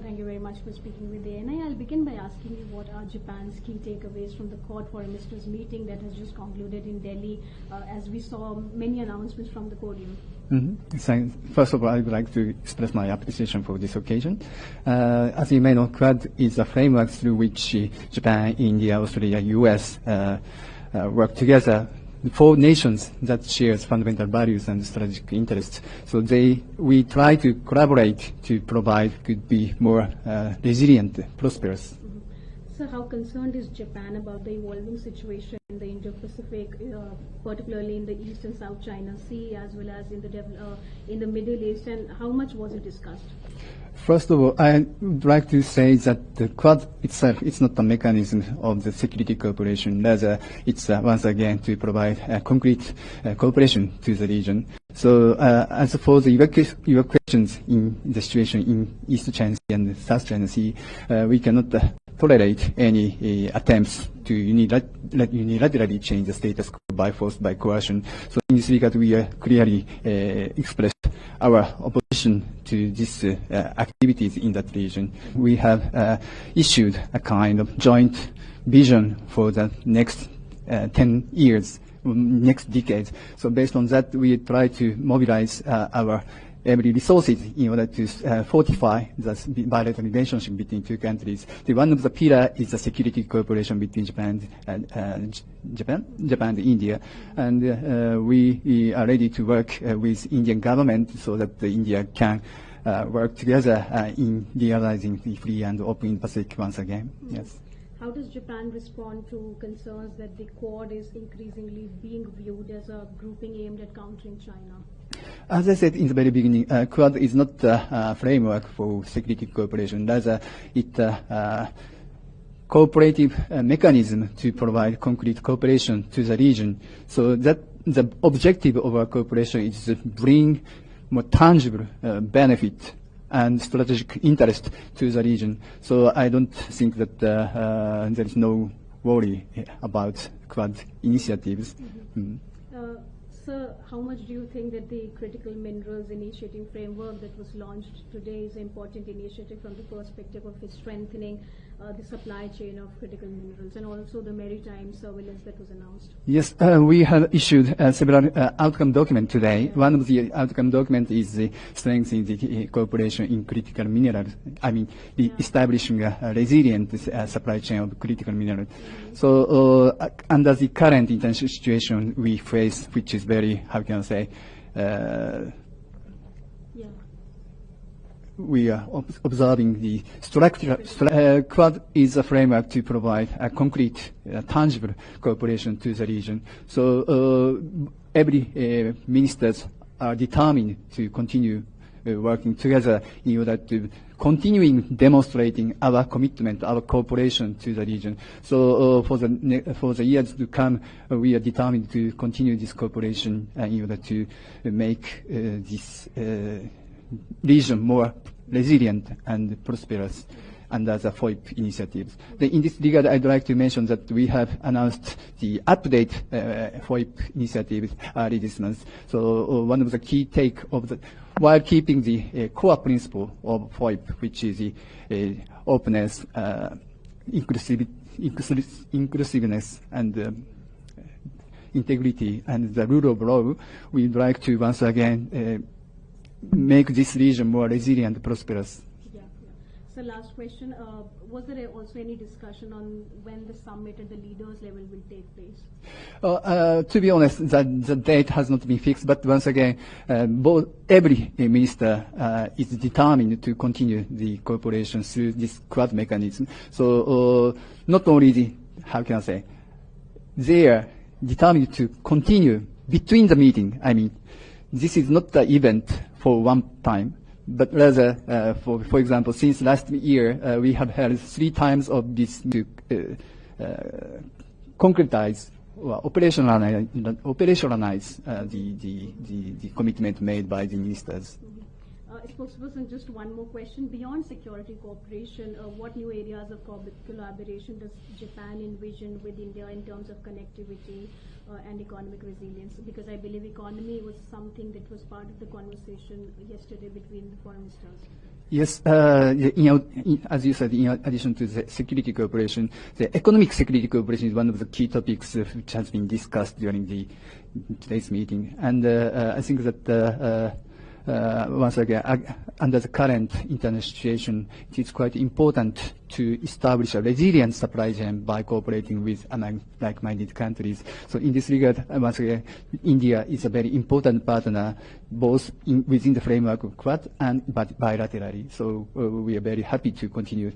Thank you very much for speaking with the ANI. I'll begin by asking you what are Japan's key takeaways from the Quad Foreign Ministers meeting that has just concluded in Delhi, as we saw many announcements from the podium. First of all, I would like to express my appreciation for this occasion. As you may know, Quad is a framework through which Japan, India, Australia, US work together. 4 nations that share fundamental values and strategic interests. So we try to collaborate to could be more resilient, prosperous. So how concerned is Japan about the evolving situation in the Indo-Pacific, particularly in the East and South China Sea, as well as in the Middle East, and how much was it discussed? First of all, I would like to say that the Quad itself is not a mechanism of the security cooperation. Rather, it's once again to provide concrete cooperation to the region. So, as for your questions in the situation in East China Sea and South China Sea, we cannot tolerate any attempts to unilaterally change the status quo by force, by coercion. So in this regard, we clearly expressed our opposition to these activities in that region. We have issued a kind of joint vision for the next 10 years, next decade. So based on that, we try to mobilize our every resources in order to fortify the bilateral relationship between 2 countries. One of the pillars is the security cooperation between Japan and India, and we are ready to work with Indian government so that India can work together in realizing the free and open Indo-Pacific once again. Yes. How does Japan respond to concerns that the Quad is increasingly being viewed as a grouping aimed at countering China? As I said in the very beginning, Quad is not a framework for security cooperation. Rather, it's a cooperative mechanism to provide concrete cooperation to the region. So that the objective of our cooperation is to bring more tangible benefit and strategic interest to the region. So I don't think that there is no worry about Quad initiatives. Sir, how much do you think that the critical minerals initiative framework that was launched today is an important initiative from the perspective of strengthening the supply chain of critical minerals and also the maritime surveillance that was announced? Yes, we have issued several outcome documents today. One of the outcome documents is strengthening the cooperation in critical minerals. Establishing a resilient supply chain of critical minerals. So under the current international situation we face, which is very, how can I say, we are observing the structure. Quad is a framework to provide a concrete, tangible cooperation to the region. So every ministers are determined to continue working together in order to continuing demonstrating our commitment, our cooperation to the region. So for the years to come, we are determined to continue this cooperation in order to make this region more resilient and prosperous under the FOIP initiatives. In this regard, I'd like to mention that we have announced the update FOIP initiatives early this month. So one of the key take of the, while keeping the core principle of FOIP, which is the openness, inclusiveness, and integrity, and the rule of law, we'd like to once again make this region more resilient and prosperous. So last question, was there also any discussion on when the summit at the leaders level will take place? To be honest, the date has not been fixed, but once again, every minister is determined to continue the cooperation through this Quad mechanism. So not only they are determined to continue between the meeting. This is not the event for one time, but rather, for example, since last year, we have held 3 times of this to concretize or operationalize the commitment made by the ministers. Spokesperson, just one more question. Beyond security cooperation, what new areas of collaboration does Japan envision with India in terms of connectivity and economic resilience? Because I believe economy was something that was part of the conversation yesterday between the foreign ministers. Yes, as you said, in addition to the security cooperation, the economic security cooperation is one of the key topics which has been discussed during today's meeting. And I think that once again, under the current international situation, it is quite important to establish a resilient supply chain by cooperating with among like-minded countries. So in this regard, once again, India is a very important partner, both within the framework of Quad and bilaterally. So we are very happy to continue